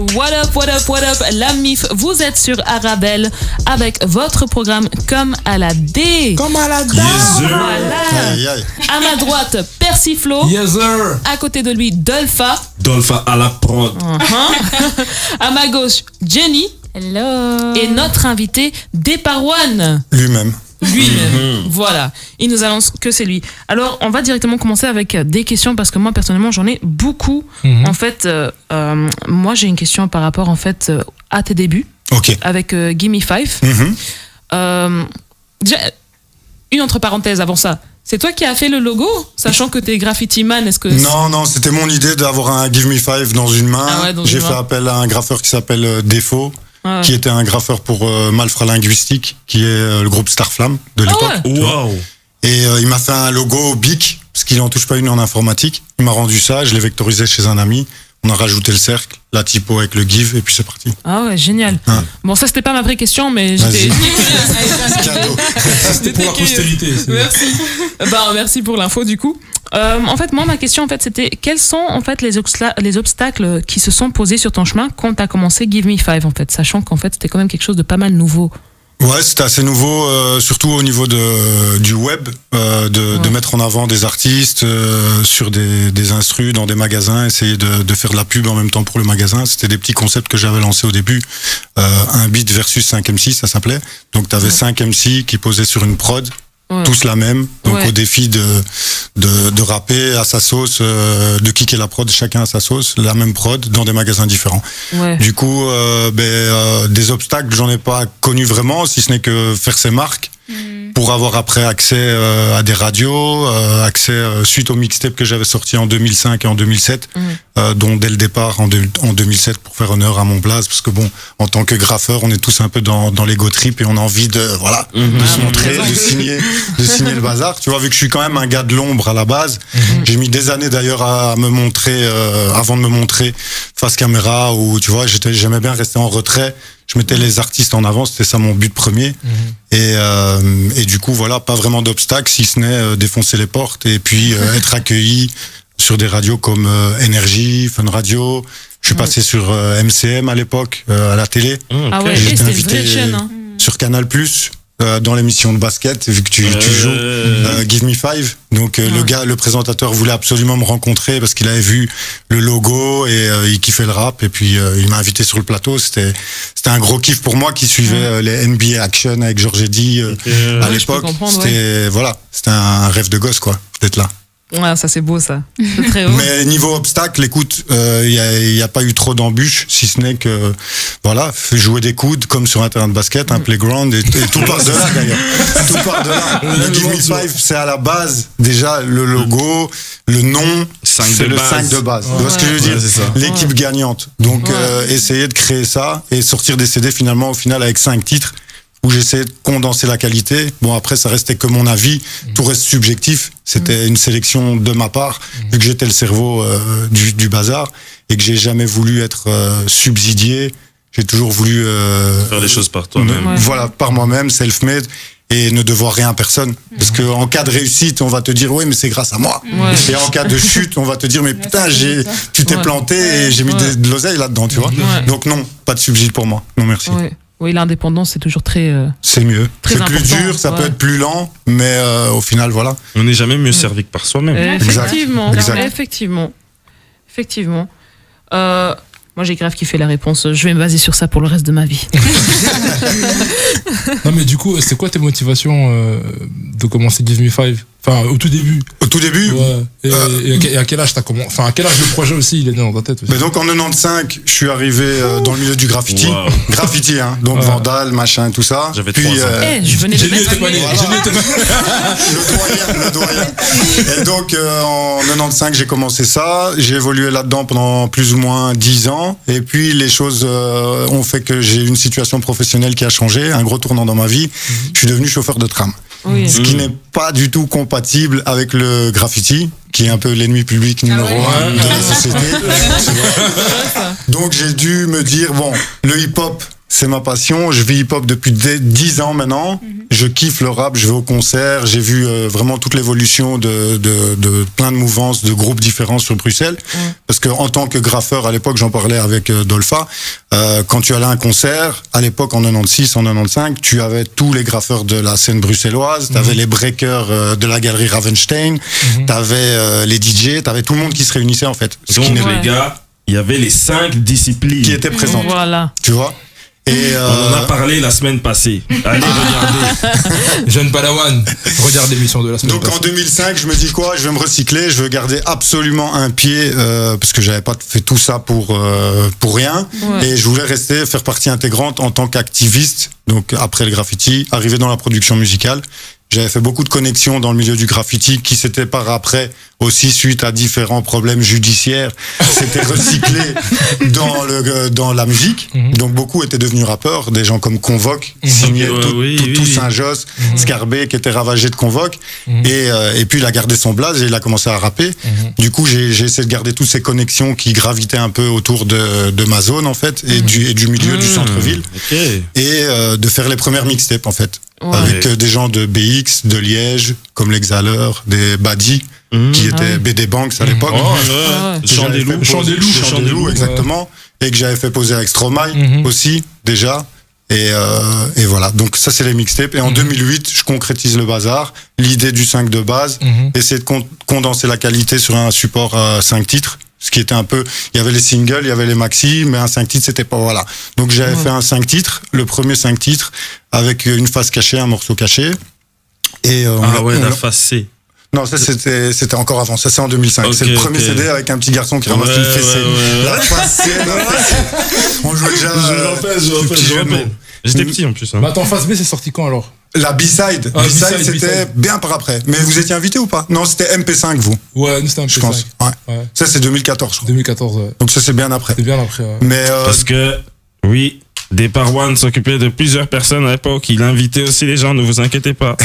What up, what up, what up, la MIF, vous êtes sur Arabelle avec votre programme Comme à la D. Comme à la D. Yes, sir. Voilà. Aïe, aïe. À ma droite, Persiflo. Yes, sir. À côté de lui, Dolpha. Dolpha à la prod. À ma gauche, Jenny. Hello. Et notre invité, Deparwan. Lui-même. Lui-même. Voilà. Il nous annonce que c'est lui. Alors, on va directement commencer avec des questions parce que moi, personnellement, j'en ai beaucoup. En fait, moi, j'ai une question par rapport, en fait, à tes débuts. Ok. Avec Gimme Five. Déjà, une entre parenthèses avant ça. C'est toi qui as fait le logo, sachant que t'es graffiti man. Est-ce que Non, c'était mon idée d'avoir un Give Me Five dans une main. Ah ouais, dans J'ai une fait main. appel à un graffeur qui s'appelle Défaut, Ouais. qui était un graffeur pour Malfra Linguistique, qui est le groupe Starflame de l'époque. ouais. tu vois. Wow. Et il m'a fait un logo BIC, parce qu'il n'en touche pas une en informatique. Il m'a rendu ça, je l'ai vectorisé chez un ami. On a rajouté le cercle, la typo avec le give, et puis c'est parti. Ah ouais, génial. Hein. Bon, ça, c'était pas ma vraie question, mais j'étais Vas-y. Cadeau. C'était pour la curieuse. postérité. Merci. Merci pour l'info, du coup. En fait, moi, ma question, en fait, c'était quels sont, en fait, les obstacles qui se sont posés sur ton chemin quand t'as commencé Give Me Five, en fait, sachant qu'en fait, c'était quand même quelque chose de pas mal nouveau. Ouais, c'était assez nouveau, surtout au niveau du web, de mettre en avant des artistes sur des instrus dans des magasins, essayer de faire de la pub en même temps pour le magasin. C'était des petits concepts que j'avais lancés au début. Un beat versus 5 MC, ça s'appelait. Donc t'avais 5 MC qui posaient sur une prod, tous la même. Donc au défi de rapper à sa sauce, de kicker la prod, chacun à sa sauce, la même prod dans des magasins différents. Ouais. Du coup, des obstacles, j'en ai pas connu vraiment, si ce n'est que faire ses marques pour avoir après accès à des radios, accès suite au mixtape que j'avais sorti en 2005 et en 2007, dont dès le départ en 2007 pour faire honneur à mon blaze, parce que bon, en tant que graffeur, on est tous un peu dans l'ego trip et on a envie de se montrer, de signer le bazar. Tu vois, vu que je suis quand même un gars de l'ombre à la base, j'ai mis des années d'ailleurs à me montrer, avant de me montrer face caméra, ou tu vois, j'aimais bien rester en retrait. Je mettais les artistes en avant, c'était ça mon but premier. Et du coup, voilà, pas vraiment d'obstacle, si ce n'est défoncer les portes et puis être accueilli sur des radios comme Énergie, Fun Radio. Je suis passé sur MCM à l'époque, à la télé. Ah ouais, J'étais c'était une invité vraie chaîne. Hein. sur Canal+, dans l'émission de basket, vu que tu joues Give Me Five. Donc le présentateur voulait absolument me rencontrer parce qu'il avait vu le logo et il kiffait le rap. Et puis il m'a invité sur le plateau. C'était un gros kiff pour moi qui suivait les NBA Action avec Georges Eddy à l'époque. C'était un rêve de gosse, quoi, d'être là. Ouais, ça c'est beau, ça. C'est très haut. Mais niveau obstacle, écoute, il y a pas eu trop d'embûches, si ce n'est que voilà, jouer des coudes comme sur un terrain de basket, un playground et tout part de là d'ailleurs. Tout part de là. Le Give Me Five, c'est à la base déjà le logo, le nom, c'est le 5 de base. Tu vois ce que je veux dire? L'équipe gagnante. Donc essayer de créer ça et sortir des CD finalement au final avec 5 titres, où j'essayais de condenser la qualité. Bon, après, ça restait que mon avis. Tout reste subjectif. C'était une sélection de ma part, vu que j'étais le cerveau du bazar et que j'ai jamais voulu être subsidié. J'ai toujours voulu faire les choses par toi-même. Voilà, par moi-même, self-made, et ne devoir rien à personne. Parce que en cas de réussite, on va te dire, oui, mais c'est grâce à moi. Et en cas de chute, on va te dire, mais putain, tu t'es planté et j'ai mis de l'oseille là-dedans, tu vois. Donc non, pas de subside pour moi. Non, merci. Oui, l'indépendance, c'est toujours très... c'est mieux. C'est plus dur, ça peut être plus lent, mais au final, voilà. On n'est jamais mieux servi que par soi-même. Effectivement, Exact. effectivement. Moi, j'ai grave kiffé la réponse. Je vais me baser sur ça pour le reste de ma vie. Non, mais du coup, c'est quoi tes motivations de commencer Give Me Five? Enfin, au tout début. Au tout début? Ouais. Et à quel âge t'as commencé? Enfin, à quel âge le projet aussi, il est né dans ta tête aussi? Mais donc en 95, je suis arrivé dans le milieu du graffiti. Wow. Graffiti, hein. Donc Vandal, machin, tout ça. J'avais Puis 3 ans. Je venais de mettre... le doyen. Et donc en 95, j'ai commencé ça. J'ai évolué là-dedans pendant plus ou moins 10 ans. Et puis les choses ont fait que j'ai une situation professionnelle qui a changé, un gros tournant dans ma vie. Je suis devenu chauffeur de tram. Ce qui n'est pas du tout compatible avec le graffiti, qui est un peu l'ennemi public numéro 1 de la société. Donc j'ai dû me dire, bon, le hip-hop, c'est ma passion. Je vis hip-hop depuis 10 ans maintenant. Je kiffe le rap, je vais au concert. J'ai vu vraiment toute l'évolution de plein de mouvances, de groupes différents sur Bruxelles. Parce que en tant que graffeur, à l'époque, j'en parlais avec Dolpha, quand tu allais à un concert, à l'époque en 96, en 95, tu avais tous les graffeurs de la scène bruxelloise, t'avais les breakers de la galerie Ravenstein, t'avais les DJ, t'avais tout le monde qui se réunissait en fait. Donc les gars, il y avait les 5 disciplines qui étaient présentes. Voilà. Tu vois? Et on en a parlé la semaine passée. Allez regarder. Jeune Padawan, regarde l'émission de la semaine donc passée. en 2005, je me dis quoi? Je vais me recycler, je veux garder absolument un pied parce que j'avais pas fait tout ça pour rien. Ouais. Et je voulais rester, faire partie intégrante en tant qu'activiste. Donc après le graffiti, arriver dans la production musicale. J'avais fait beaucoup de connexions dans le milieu du graffiti qui s'était par après aussi suite à différents problèmes judiciaires, s'était recyclé dans la musique. Donc beaucoup étaient devenus rappeurs, des gens comme Convoque, signé tout Saint-Josse, Scarbé qui était ravagé de Convoque. Et puis il a gardé son blaze et il a commencé à rapper. Du coup j'ai essayé de garder toutes ces connexions qui gravitaient un peu autour de ma zone en fait et du milieu du centre-ville. Et de faire les premières mixtapes en fait. Ouais. Avec des gens de BX, de Liège, comme l'Exhaleur, des Badis, qui étaient BD Banks à l'époque. Chant des loups, exactement. Et que j'avais fait poser avec Stromae aussi, déjà. Et voilà. Donc ça, c'est les mixtapes. Et en 2008, je concrétise le bazar. L'idée du 5 de base, essayer de condenser la qualité sur un support 5 titres. Ce qui était un peu, il y avait les singles, il y avait les maxi, mais un 5 titres, c'était pas, voilà. Donc j'avais fait un 5 titres, le premier 5 titres, avec une face cachée, un morceau caché. Et la face C. Non, ça c'était encore avant, ça c'est en 2005. Okay, c'est le premier CD avec un petit garçon qui ramasse une fessée. La face C, on jouait déjà. Je rappelle. J'étais petit en plus. Hein. Bah attends, face B, c'est sorti quand alors? La B-side. B-side, c'était bien par après. Mais vous étiez invité ou pas? Non, c'était MP5, vous. Ouais, nous c'était MP5. Je pense. Ouais. Ça, c'est 2014, je crois. 2014, ouais. Donc ça, c'est bien après. C'est bien après, ouais. Mais parce que, oui, Départ One s'occupait de plusieurs personnes à l'époque. Il invitait aussi les gens, ne vous inquiétez pas.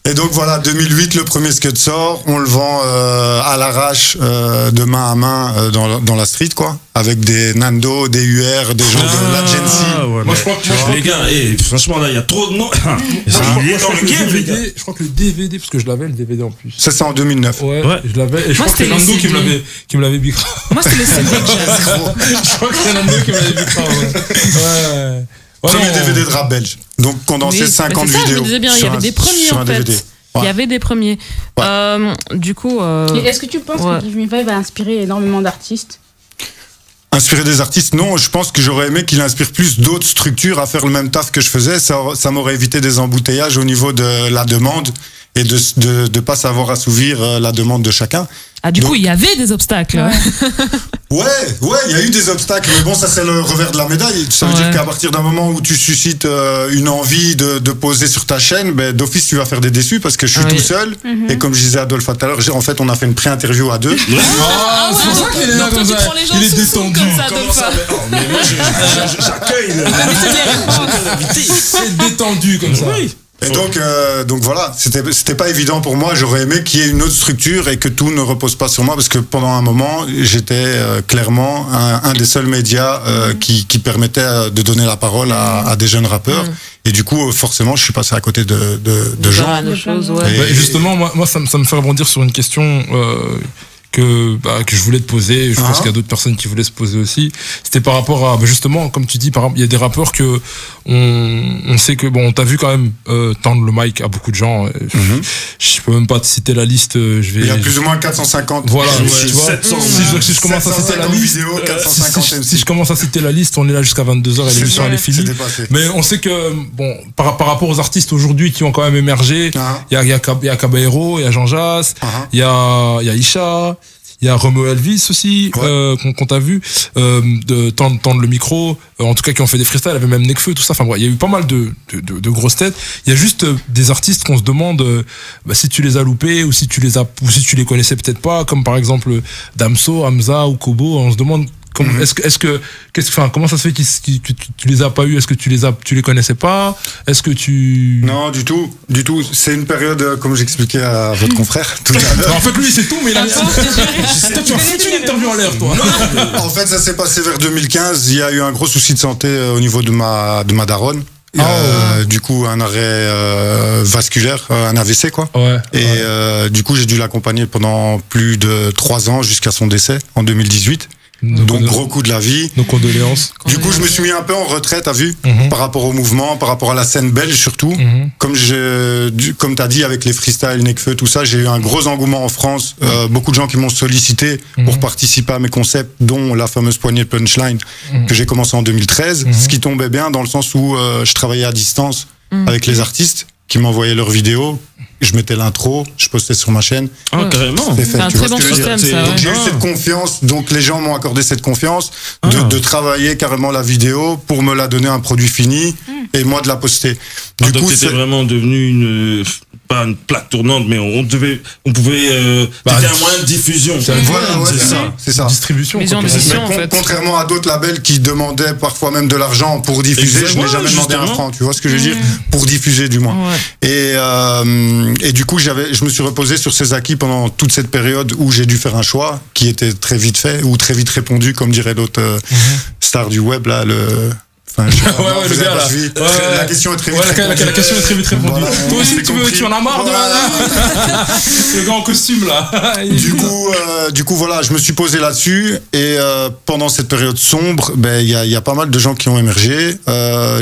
Et donc voilà, 2008, le premier Scud sort, on le vend à l'arrache, de main à main dans la street, quoi, avec des Nando, des UR, des gens de l'Agency. Ouais, moi je crois que les gars, franchement là, il y a trop de noms. Il est dans le game, les gars. Je crois que le DVD, parce que je l'avais le DVD en plus. Ça c'est en 2009. Ouais. Je l'avais. Et je crois que c'est Nando qui me l'avait bicra. Moi c'était le CD que j'avais. Je crois que c'est Nando qui me l'avait bicra. Ouais. Premier DVD de rap belge. Donc condensé 50 vidéos. Je me disais bien, il y avait des premiers en fait. DVD. Il y avait des premiers. Ouais. Du coup. Et est-ce que tu penses que Give Me Five a inspiré énormément d'artistes? Inspirer des artistes, non. Je pense que j'aurais aimé qu'il inspire plus d'autres structures à faire le même taf que je faisais. Ça m'aurait évité des embouteillages au niveau de la demande et de pas savoir assouvir la demande de chacun. Ah, du coup, il y avait des obstacles. Ouais, il y a eu des obstacles, mais bon, ça c'est le revers de la médaille. Ça veut dire qu'à partir d'un moment où tu suscites une envie de poser sur ta chaîne, ben, d'office tu vas faire des déçus parce que je suis tout seul. Et comme je disais à Adolphe tout à l'heure, en fait on a fait une pré-interview à deux. C'est pour ça qu'il est là comme ça. Il est détendu. Mais moi j'accueille C'est détendu comme ça. Et donc voilà, c'était pas évident pour moi. J'aurais aimé qu'il y ait une autre structure et que tout ne repose pas sur moi parce que pendant un moment, j'étais clairement un des seuls médias qui permettait de donner la parole à des jeunes rappeurs. Et du coup, forcément, je suis passé à côté de gens. Et justement, moi, ça me fait rebondir sur une question que je voulais te poser. Je pense qu'il y a d'autres personnes qui voulaient se poser aussi. C'était par rapport à, justement, comme tu dis, par exemple, il y a des rappeurs que on sait que, bon, on t'a vu quand même tendre le mic à beaucoup de gens. Je peux même pas te citer la liste. Il y a plus ou moins 450. Voilà, tu vois. 700, si je commence à citer la liste, vidéos, 450 si je commence à citer la liste, on est là jusqu'à 22h et l'émission elle est finie. Mais on sait que, bon, par rapport aux artistes aujourd'hui qui ont quand même émergé, il y a Caballero, il y a Jean Jass, il y a Isha. Il y a Romeo Elvis aussi, qu'on t'a vu, de tendre le micro, en tout cas qui ont fait des freestyles, il y avait même Nekfeu, tout ça. Enfin, il y a eu pas mal de grosses têtes. Il y a juste des artistes qu'on se demande si tu les as loupés ou si tu les connaissais peut-être pas, comme par exemple Damso, Hamza ou Kobo. On se demande Comment ça se fait que tu les as pas eu? Est-ce que tu les connaissais pas? Est-ce que tu... Non, du tout. C'est une période, comme j'expliquais à votre confrère tout à l'heure. En fait, lui, c'est tout, mais il a... Tu as foutu une interview en l'air, toi. En fait, ça s'est passé vers 2015. Il y a eu un gros souci de santé au niveau de ma daronne. Du coup, un arrêt vasculaire, un AVC, quoi. Ouais. Et du coup, j'ai dû l'accompagner pendant plus de 3 ans jusqu'à son décès en 2018. Donc gros coup de la vie. Nos condoléances. Du coup, je me suis mis un peu en retraite, t'as vu, par rapport au mouvement, par rapport à la scène belge surtout. Comme t'as dit, avec les freestyles, Nekfeu, tout ça, j'ai eu un gros engouement en France. Beaucoup de gens qui m'ont sollicité pour participer à mes concepts, dont la fameuse poignée de punchline que j'ai commencé en 2013. Ce qui tombait bien dans le sens où je travaillais à distance avec les artistes qui m'envoyaient leurs vidéos. Je mettais l'intro, je postais sur ma chaîne. Ah, carrément. C'est un très bon système, ça. Donc j'ai eu cette confiance, donc les gens m'ont accordé cette confiance de travailler carrément la vidéo pour me la donner un produit fini et moi de la poster. Du coup, c'était vraiment devenu pas une plaque tournante, mais on pouvait, c'était un moyen de diffusion. Voilà, c'est ça. Distribution. Contrairement à d'autres labels qui demandaient parfois même de l'argent pour diffuser, je n'ai jamais demandé un franc, tu vois ce que je veux dire, pour diffuser du moins. Et du coup, je me suis reposé sur ces acquis pendant toute cette période où j'ai dû faire un choix qui était très vite fait ou très vite répondu, comme dirait l'autre star du web là, le gars là. La question est très vite répondue. La question est très vite répondue. Voilà. Toi aussi, tu en as marre de le gars en costume là. Du coup, voilà, je me suis posé là-dessus et pendant cette période sombre, il y a pas mal de gens qui ont émergé.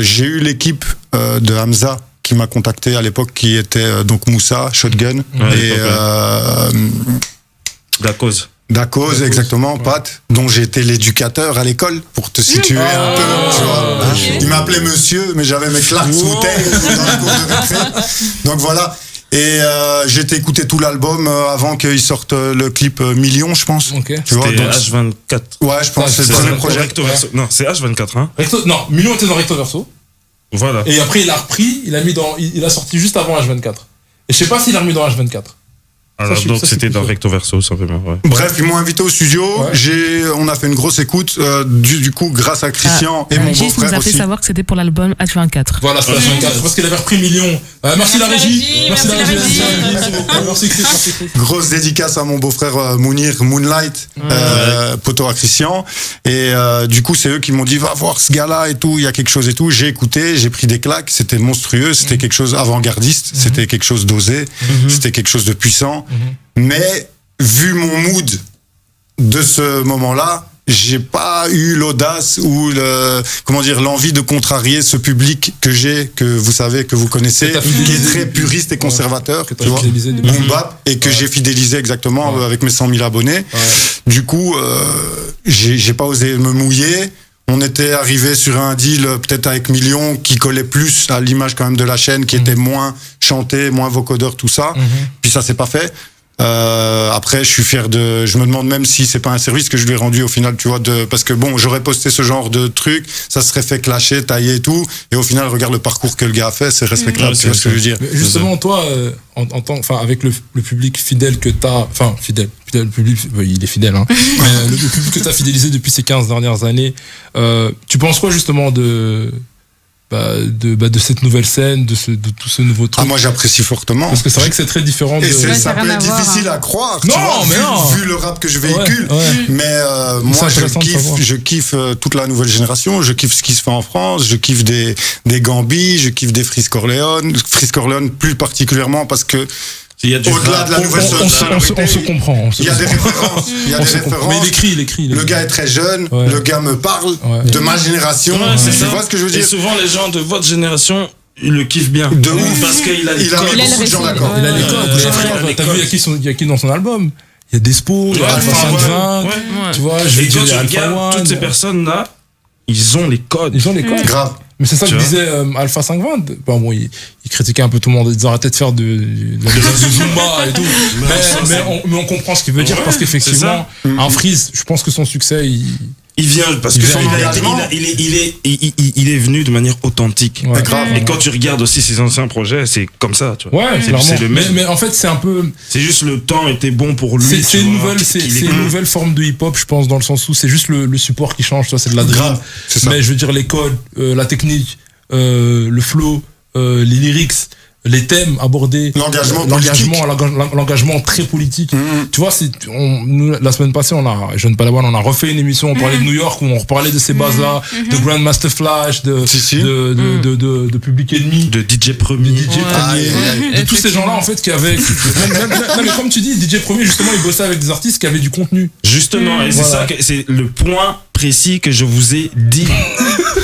J'ai eu l'équipe de Hamza qui m'a contacté à l'époque, qui était donc Moussa, Shotgun et Dakoz, exactement, Pat, dont j'étais l'éducateur à l'école, pour te situer un peu, tu vois. Il m'appelait monsieur, mais j'avais mes Clarks bouteilles dans la cour de récré. Donc voilà. Et j'ai écouté tout l'album avant qu'il sorte le clip Million, je pense. Tu vois, donc H24. Ouais, je pense que c'est le premier projet. Non, c'est H24, hein. Non, Million était dans Recto Verso. Voilà. Et après, il a repris, il a sorti juste avant H24. Et je sais pas s'il a remis dans H24. Alors, donc c'était dans Recto Verso, simplement. Ouais. Bref, ils m'ont invité au studio. On a fait une grosse écoute. Du coup, grâce à Christian et mon beau-frère aussi. nous a fait savoir que c'était pour l'album H24. Voilà, c'était H24. Parce qu'il avait repris Million. Merci la régie. Merci la régie. Merci Chris. Grosse dédicace à mon beau-frère Mounir, Moonlight, poteau à Christian. Et du coup, c'est eux qui m'ont dit, va voir ce gars-là et tout. Il y a quelque chose et tout. J'ai écouté, j'ai pris des claques. C'était monstrueux. C'était quelque chose avant-gardiste. C'était quelque chose d'osé. C'était quelque chose de puissant. Mais vu mon mood de ce moment-là, j'ai pas eu l'audace ou l'envie de contrarier ce public que vous savez, que vous connaissez, qui est très puriste et conservateur, tu vois, boom bap, et que j'ai fidélisé exactement avec mes 100 000 abonnés. Du coup, j'ai pas osé me mouiller. On était arrivé sur un deal peut-être avec Million qui collait plus à l'image quand même de la chaîne, qui était moins chanté, moins vocodeur, tout ça. Puis ça s'est pas fait. Après, je suis fier je me demande même si c'est pas un service que je lui ai rendu au final, tu vois, parce que bon, j'aurais posté ce genre de truc, ça serait fait clasher, tailler et tout, et au final, regarde le parcours que le gars a fait, c'est respectable, tu vois ce que je veux dire. Mais justement, toi, avec le public fidèle que t'as, le public, il est fidèle, hein, mais le public que t'as fidélisé depuis ces 15 dernières années, tu penses quoi justement de cette nouvelle scène, de tout ce nouveau truc? Moi j'apprécie fortement. Parce que c'est vrai que c'est très différent. Et ça peut être difficile à croire, vu le rap que je véhicule. Mais moi je kiffe toute la nouvelle génération, je kiffe ce qui se fait en France, je kiffe des Gambi, je kiffe des Freeze Corleone plus particulièrement parce que au-delà de la nouvelle on se comprend. Il y a des références. Mais il écrit. Le gars est très jeune. Le gars me parle de ma génération. Tu vois ce que je veux dire? Et souvent, les gens de votre génération, ils le kiffent bien. De ouf. Parce qu'il a les codes. Beaucoup de gens d'accord. Il a les codes. T'as vu, il y a qui dans son album? Il y a Despo, il y a Alpha 120. Tu vois, je veux dire, toutes ces personnes-là, ils ont les codes. Grave. Mais c'est ça que disait Alpha 520. Bon, il critiquait un peu tout le monde, ils disant arrêtez de faire de Zumba et tout. Mais on comprend ce qu'il veut dire parce qu'effectivement, un Freeze, je pense que son succès, Il vient parce que il est venu de manière authentique. Ouais. Et quand tu regardes aussi ses anciens projets, c'est comme ça, tu vois. Ouais, clairement. C'est le même. Mais en fait, c'est un peu. C'est juste le temps était bon pour lui. C'est une nouvelle forme de hip-hop, je pense, dans le sens où c'est juste le support qui change. C'est de la drill. Mais je veux dire, les codes, la technique, le flow, les lyrics, les thèmes abordés, l'engagement très politique. Tu vois, nous, la semaine passée, Jeune Padawan, on a refait une émission, on parlait de New York, où on reparlait de ces bases-là, de Grandmaster Flash, de Public Enemy, de DJ Premier, de tous ces gens-là, en fait, qui avaient, non, mais comme tu dis, DJ Premier, justement, il bossait avec des artistes qui avaient du contenu. Justement, et c'est ça, c'est le point précis que je vous ai dit.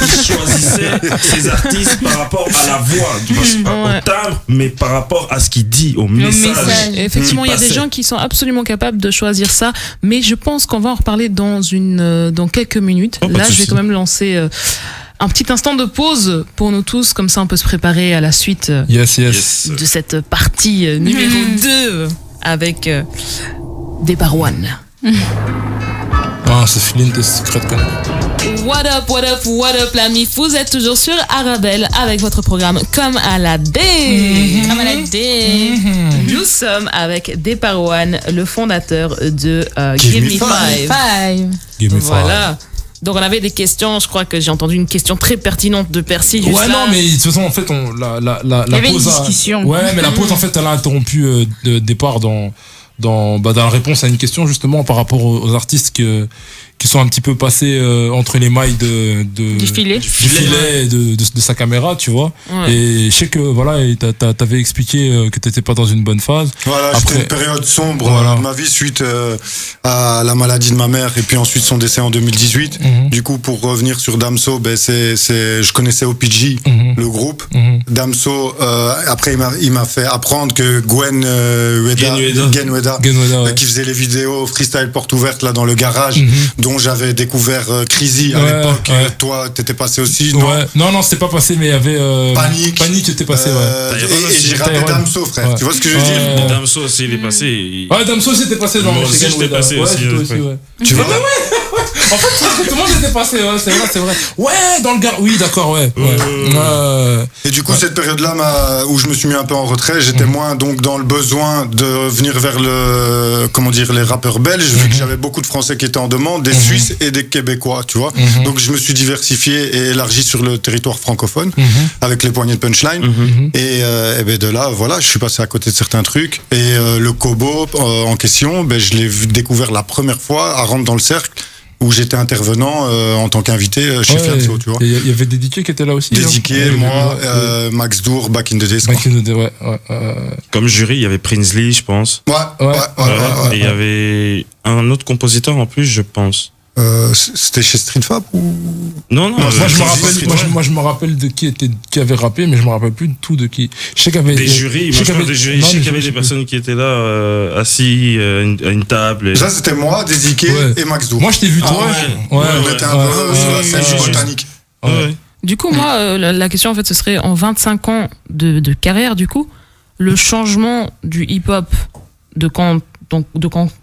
Il choisissait ses artistes par rapport à la voix, au timbre, mais par rapport à ce qu'il dit, au message. Effectivement, il y a des gens qui sont absolument capables de choisir ça, mais je pense qu'on va en reparler dans quelques minutes. Là, je vais quand même lancer un petit instant de pause pour nous tous, comme ça on peut se préparer à la suite de cette partie numéro 2 avec Deparwan. Ah, c'est feeling de Secret Connect. What up, l'ami? Vous êtes toujours sur Arabelle avec votre programme Comme à la D. Comme à la D. Nous sommes avec Deparwan, le fondateur de Give Me Five. Voilà. Donc on avait des questions, je crois que j'ai entendu une question très pertinente de Percy. Ouais, non, mais de toute façon, en fait, la pause. Une discussion. Ouais, mais la pause, en fait, elle a interrompu de départ dans la réponse à une question justement par rapport aux artistes qui sont un petit peu passés entre les mailles du filet et de sa caméra, tu vois. Ouais. Et je sais que voilà, t'avais expliqué que t'étais pas dans une bonne phase. Voilà, c'était une période sombre de ma vie suite à la maladie de ma mère et puis ensuite son décès en 2018. Du coup, pour revenir sur Damso, je connaissais OPG, le groupe. Damso, après il m'a fait apprendre que Gwen Weda, qui faisait les vidéos freestyle porte ouverte là dans le garage, dont j'avais découvert Crazy à l'époque. Toi, t'étais passé aussi, non? Non, c'était pas passé, mais il y avait Panique était passé, et j'ai rappelé Damso, frère. Tu vois ce que je veux dire? Damso aussi, il est passé. Ouais, Damso c'était passé dans moi aussi, j'étais passé aussi. Tu vois? En fait, tout le monde était passé, c'est vrai. Ouais, dans le garage. Oui, d'accord, Et du coup, cette période-là, où je me suis mis un peu en retrait, j'étais moins donc dans le besoin de venir vers les rappeurs belges, vu que j'avais beaucoup de Français qui étaient en demande, des Suisses et des Québécois, tu vois. Donc je me suis diversifié et élargi sur le territoire francophone avec les poignées de punchline. Et de là, voilà, je suis passé à côté de certains trucs. Et le Kobo en question, je l'ai découvert la première fois à Rentre dans le Cercle, où j'étais intervenant en tant qu'invité chez Fianso, tu vois. Il y avait des DK qui étaient là aussi. Des DK, moi, Max Dour, Back in the Days. Comme jury, il y avait Prinsley, je pense. Et il y avait un autre compositeur en plus, je pense. C'était chez Street Fab ou... Non, moi je me rappelle de qui avait rappé, mais je me rappelle plus de tout de qui. Je sais qu'il y avait des jurys, je sais qu'il y avait des personnes qui étaient là assis à une table. Ça c'était moi, Dédiqué et Max Dour. Moi je t'ai vu toi. On était un peu sur la scène botanique. Du coup, moi, la question en fait, ce serait en 25 ans de carrière, du coup, le changement du hip-hop de quand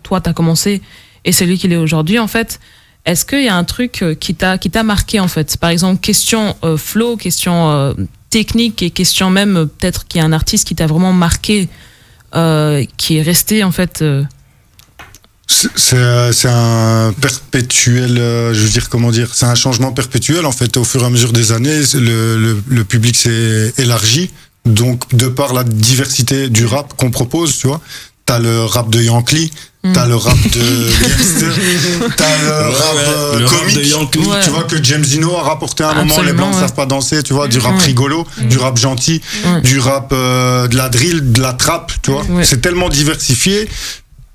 toi t'as commencé et celui qu'il est aujourd'hui, en fait. Est-ce qu'il y a un truc qui t'a marqué, en fait? Par exemple, question flow, question technique et question même, peut-être qu'il y a un artiste qui t'a vraiment marqué, qui est resté, en fait... C'est un perpétuel, je veux dire, comment dire, c'est un changement perpétuel, en fait. Au fur et à mesure des années, le public s'est élargi. Donc, de par la diversité du rap qu'on propose, tu vois, t'as le rap de Yankee, t'as le rap de Gangster, t'as le rap comique, tu vois, que James Dino a rapporté à un moment, les blancs ne savent pas danser, tu vois, du rap rigolo, du rap gentil, du rap de la drill, de la trap, tu vois. C'est tellement diversifié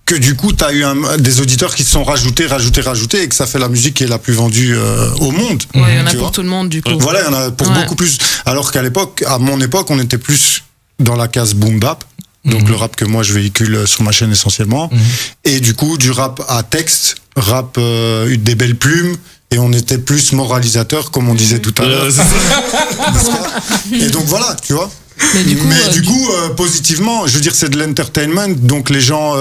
que du coup, t'as eu des auditeurs qui se sont rajoutés, et que ça fait la musique qui est la plus vendue au monde. Ouais, il y en a pour tout le monde, du coup. Voilà, il y en a pour beaucoup plus. Alors qu'à l'époque, à mon époque, on était plus dans la case boom bap. Donc le rap que moi je véhicule sur ma chaîne essentiellement, et du coup du rap à texte, rap des belles plumes, et on était plus moralisateur comme on disait tout à l'heure. Et donc voilà, tu vois. Mais du coup, positivement, je veux dire, c'est de l'entertainment, donc les gens,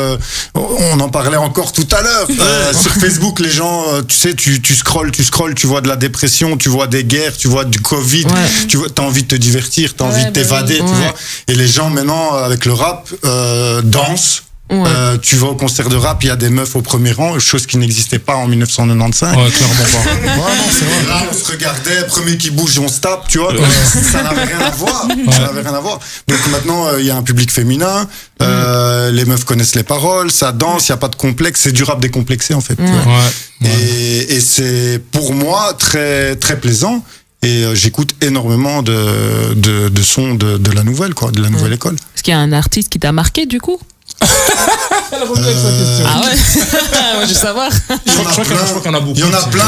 on en parlait encore tout à l'heure, sur Facebook, les gens, tu sais, tu scrolles, tu vois de la dépression, tu vois des guerres, tu vois du Covid, tu vois, t'as envie de te divertir, t'as envie de t'évader, tu vois, et les gens maintenant, avec le rap, dansent. Tu vas au concert de rap, il y a des meufs au premier rang, chose qui n'existait pas en 1995. Ouais, clairement pas. C'est vrai. Là, on se regardait, premier qui bouge, on se tape, tu vois. Ça n'avait rien à voir. Ça n'avait rien à voir. Donc maintenant, il y a un public féminin, les meufs connaissent les paroles, ça danse, il n'y a pas de complexe, c'est du rap décomplexé, en fait. Tu vois. Et c'est, pour moi, très, très plaisant. Et j'écoute énormément de sons de la nouvelle, quoi, de la nouvelle école. Est-ce qu'il y a un artiste qui t'a marqué, du coup? Elle a répondu avec sa question. Ah ouais. Moi, je veux savoir. Je crois qu'il y en a beaucoup. Il y en a plein.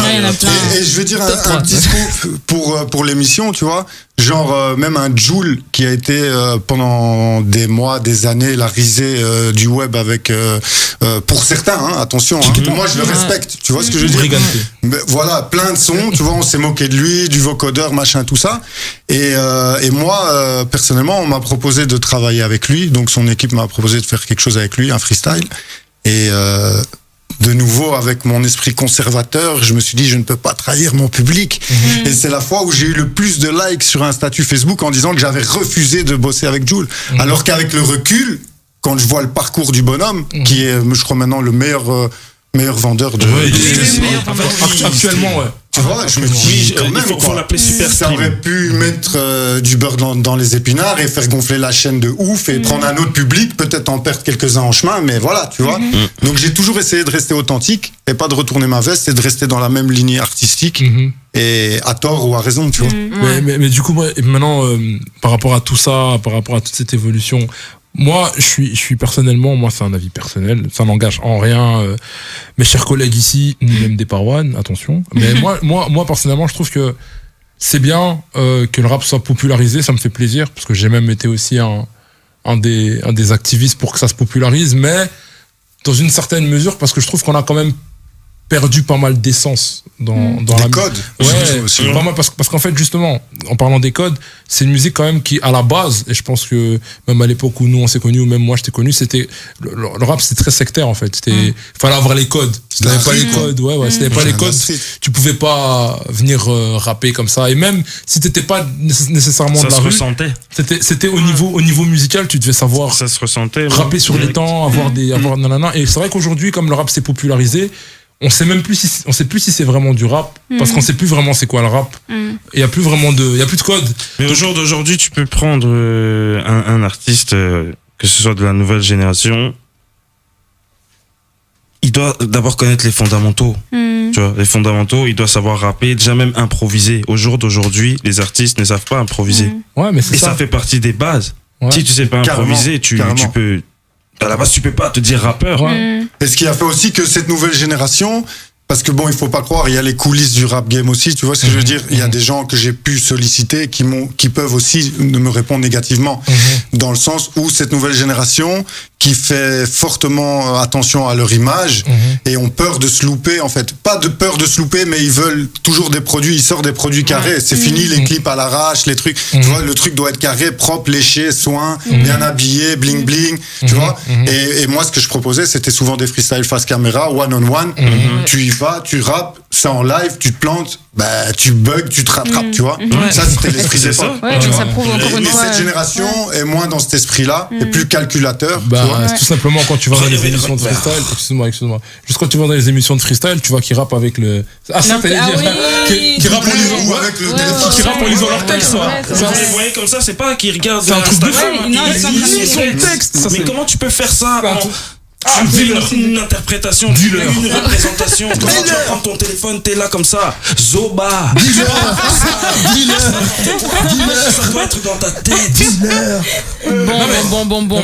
Et je veux dire un petit scoop pour l'émission, tu vois. Genre, même un Jul qui a été pendant des mois, des années, la risée du web avec, pour certains, hein, attention, hein, moi je le respecte, tu vois ce que je veux dire. Mais voilà, plein de sons, tu vois, on s'est moqué de lui, du vocodeur, machin, tout ça. Et moi, personnellement, on m'a proposé de travailler avec lui, donc son équipe m'a proposé de faire quelque chose avec lui, un freestyle. Et de nouveau, avec mon esprit conservateur, je me suis dit, je ne peux pas trahir mon public. Et c'est la fois où j'ai eu le plus de likes sur un statut Facebook en disant que j'avais refusé de bosser avec Jul. Alors qu'avec le recul, quand je vois le parcours du bonhomme, qui est, je crois maintenant, le meilleur vendeur de... Actuellement, ouais. Tu vois, je me dis, quand même, faut l'appeler super. Ça aurait pu mettre du beurre dans les épinards et faire gonfler la chaîne de ouf et prendre un autre public, peut-être en perdre quelques-uns en chemin, mais voilà, tu vois. Donc j'ai toujours essayé de rester authentique et pas de retourner ma veste et de rester dans la même lignée artistique, et à tort ou à raison, tu vois. Mais du coup, maintenant, par rapport à tout ça, par rapport à toute cette évolution, moi, je suis personnellement, moi, c'est un avis personnel, ça n'engage en rien mes chers collègues ici, ni même des Parwan, attention. Mais moi, personnellement, je trouve que c'est bien que le rap soit popularisé, ça me fait plaisir, parce que j'ai même été aussi un des activistes pour que ça se popularise, mais dans une certaine mesure, parce que je trouve qu'on a quand même perdu pas mal d'essence dans des codes. Ouais, pas mal, parce qu'en fait, justement, en parlant des codes, c'est une musique quand même qui, à la base, et je pense que même à l'époque où nous on s'est connus, ou même moi je t'ai connu, c'était le rap, c'était très sectaire en fait. Fallait avoir les codes. Si t'avais pas les codes, si t'avais pas les codes, tu pouvais pas venir rapper comme ça. Et même si t'étais pas nécessairement ça de la se rue, ressentait. C'était au niveau musical, tu devais savoir ça se ressentait, rapper sur les temps, avoir nanana. Et c'est vrai qu'aujourd'hui, comme le rap s'est popularisé, on sait plus si c'est vraiment du rap, parce qu'on sait plus vraiment c'est quoi le rap. Il y a plus vraiment il y a plus de code. Mais au jour d'aujourd'hui, tu peux prendre un artiste, que ce soit de la nouvelle génération, il doit d'abord connaître les fondamentaux. Tu vois, les fondamentaux, il doit savoir rapper, déjà même improviser. Au jour d'aujourd'hui, les artistes ne savent pas improviser. Ouais, mais c'est ça fait partie des bases. Ouais. Si tu sais pas improviser, tu peux... À la base, tu peux pas te dire rappeur. Et ce qui a fait aussi que cette nouvelle génération, parce que bon, il faut pas croire, il y a les coulisses du rap game aussi, tu vois ce que je veux dire. Il y a des gens que j'ai pu solliciter qui peuvent aussi me répondre négativement, dans le sens où cette nouvelle génération qui fait fortement attention à leur image et ont peur de se louper, en fait. Pas de peur de se louper, mais ils veulent toujours des produits, ils sortent des produits carrés. C'est fini les clips à l'arrache, les trucs. Tu vois, le truc doit être carré, propre, léché, soin, bien habillé, bling bling, tu vois. Et moi, ce que je proposais, c'était souvent des freestyle face caméra, one on one. Tu y vas, tu rappes, ça en live, tu te plantes, bah, tu bugs, tu te rattrapes, tu vois. Ça, c'était l'esprit des ça. Ça prouve encore une fois. Cette génération est moins dans cet esprit-là, est plus calculateur. Tout simplement, quand tu vas dans les émissions de freestyle, excuse-moi, juste quand tu vas dans les émissions de freestyle, tu vois qu'ils rappent avec le... Ah, ça, t'allais dire, qui rappent en lisant leur texte, Vous les voyez comme ça, c'est pas qu'ils regardent un truc de fou. Ils lisent son texte. Mais comment tu peux faire ça une interprétation, une représentation. Comment tu vas prendre ton téléphone, t'es là comme ça, Zoba, dis-le, ça doit être dans ta tête. Bon.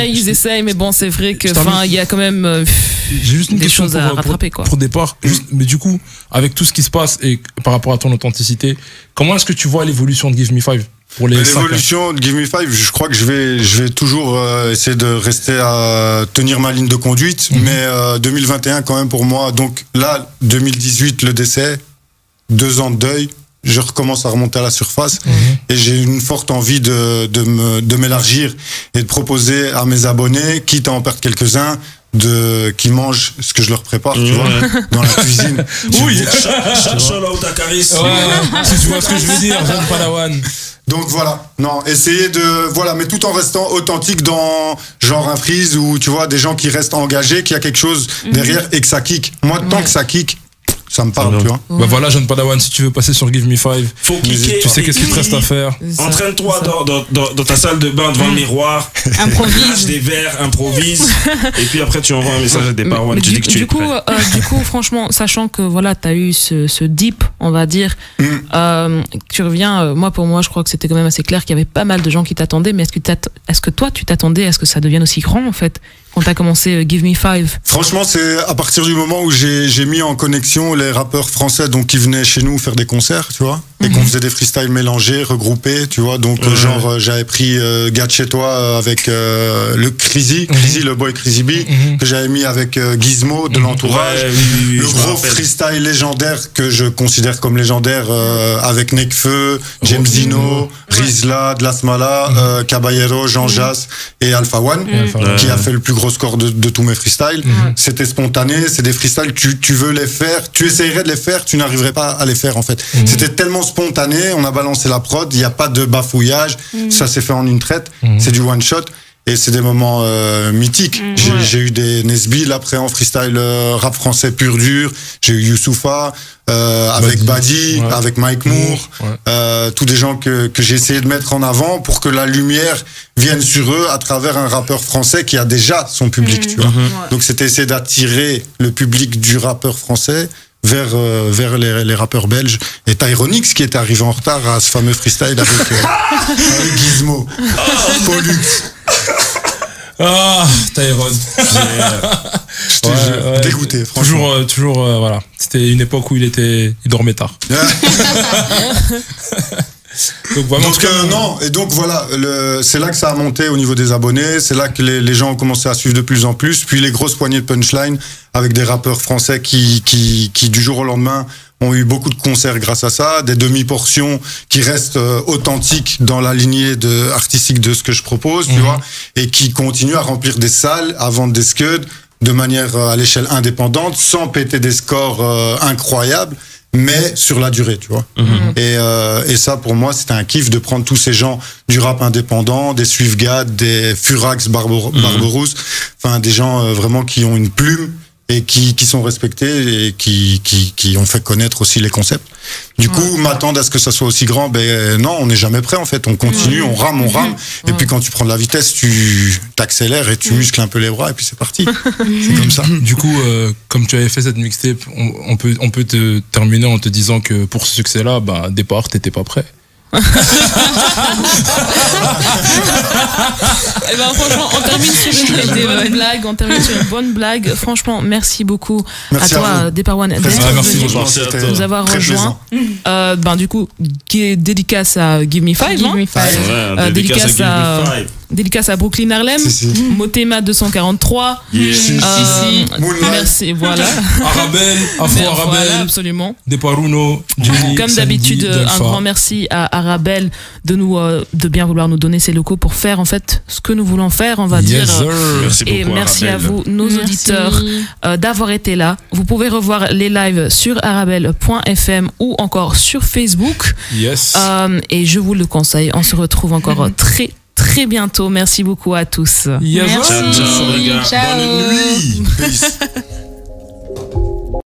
Ils essayent, mais bon, c'est vrai que, il y a quand même j'ai juste une des question choses à rattraper, quoi. Pour départ, mais du coup, avec tout ce qui se passe et par rapport à ton authenticité, comment est-ce que tu vois l'évolution de Give Me 5? L'évolution de Give Me 5, je crois que je vais toujours essayer de rester à tenir ma ligne de conduite, mais 2021 quand même pour moi, donc là 2018 le décès, 2 ans de deuil, je recommence à remonter à la surface et j'ai une forte envie de m'élargir et de proposer à mes abonnés, quitte à en perdre quelques-uns, qui mangent ce que je leur prépare, tu vois, dans la cuisine. Oui, shout-out à Caris. Si tu vois ce que je veux dire, jeune Padawan. Donc voilà, non, essayer mais tout en restant authentique dans genre un freeze où tu vois des gens qui restent engagés, qu'il y a quelque chose derrière et que ça kick. Moi, tant que ça kick, ça me parle, tu vois. Bah voilà, jeune Padawan, si tu veux passer sur Give Me 5, faut kicker, tu sais qu'est-ce qu'il te reste à faire. Entraîne-toi dans ta salle de bain devant le miroir, improvise des verres, improvise, et puis après tu envoies un message à des parois, tu dis que tu es prêt. Du coup, franchement, sachant que voilà, t'as eu ce dip, on va dire, tu reviens, pour moi, je crois que c'était quand même assez clair qu'il y avait pas mal de gens qui t'attendaient, mais est-ce que toi, tu t'attendais à ce que ça devienne aussi grand, en fait, quand t'as commencé Give Me 5? Franchement, c'est à partir du moment où j'ai mis en connexion les rappeurs français donc qui venaient chez nous faire des concerts, tu vois, et qu'on faisait des freestyles mélangés, regroupés, tu vois, donc genre j'avais pris Gars de chez toi avec le Crazy, le boy Crazy B, que j'avais mis avec Gizmo de l'entourage, le gros freestyle légendaire que je considère comme légendaire avec Nekfeu, James Dino, Rizla, Dlasmala, Caballero, Jean Jass et Alpha One, qui a fait le plus gros score de tous mes freestyles. C'était spontané, c'est des freestyles, tu veux les faire, tu essayerais de les faire, tu n'arriverais pas à les faire en fait. C'était tellement spontané, on a balancé la prod, il n'y a pas de bafouillage, ça s'est fait en une traite, c'est du one shot. Et c'est des moments mythiques. J'ai eu des Nesbill après en freestyle rap français pur dur. J'ai eu Youssoufa avec Badi, avec Mike Moore, tous des gens que j'ai essayé de mettre en avant pour que la lumière vienne sur eux à travers un rappeur français qui a déjà son public, tu vois. Donc c'était essayer d'attirer le public du rappeur français vers les rappeurs belges. Et Tyronix qui était arrivé en retard à ce fameux freestyle avec Gizmo. Pollux. Ah, Tyrone. Dégoûté, franchement. Toujours, voilà. C'était une époque où il dormait tard. Donc voilà, c'est là que ça a monté au niveau des abonnés, c'est là que les gens ont commencé à suivre de plus en plus, puis les grosses poignées de punchline avec des rappeurs français qui du jour au lendemain ont eu beaucoup de concerts grâce à ça, des demi-portions qui restent authentiques dans la lignée artistique de ce que je propose, tu vois, et qui continuent à remplir des salles, à vendre des scuds de manière à l'échelle indépendante, sans péter des scores incroyables, mais sur la durée, tu vois. Et ça, pour moi, c'était un kiff de prendre tous ces gens du rap indépendant, des Suivgad, des Furax, Barberousse, enfin des gens vraiment qui ont une plume et qui sont respectés et qui ont fait connaître aussi les concepts. Du coup, m'attendre à ce que ça soit aussi grand, non, on n'est jamais prêt en fait. On continue, on rame. Et puis quand tu prends de la vitesse, tu t'accélères et tu muscles un peu les bras et puis c'est parti. C'est comme ça. Du coup, comme tu avais fait cette mixtape, on peut te terminer en te disant que pour ce succès-là, départ, t'étais pas prêt. Et franchement, on termine sur une bonne blague. Franchement, merci beaucoup à toi, Deparwan, d'être venu nous avoir rejoint. Du coup, dédicace à Give Me 5, dédicace à Brooklyn Harlem, Motema 243. Merci, voilà. Arabelle, Afro-Arabelle. Voilà, absolument. Deparuno, comme d'habitude, un grand merci à Arabelle de bien vouloir nous donner ses locaux pour faire en fait ce que nous voulons faire, on va dire. Merci et beaucoup, merci Arabelle. à vous, nos auditeurs, d'avoir été là. Vous pouvez revoir les lives sur arabelle.fm ou encore sur Facebook. Yes. Et je vous le conseille. On se retrouve encore très bientôt. Merci beaucoup à tous. Yes. Ciao, les gars. Ciao. Bonne nuit. Peace.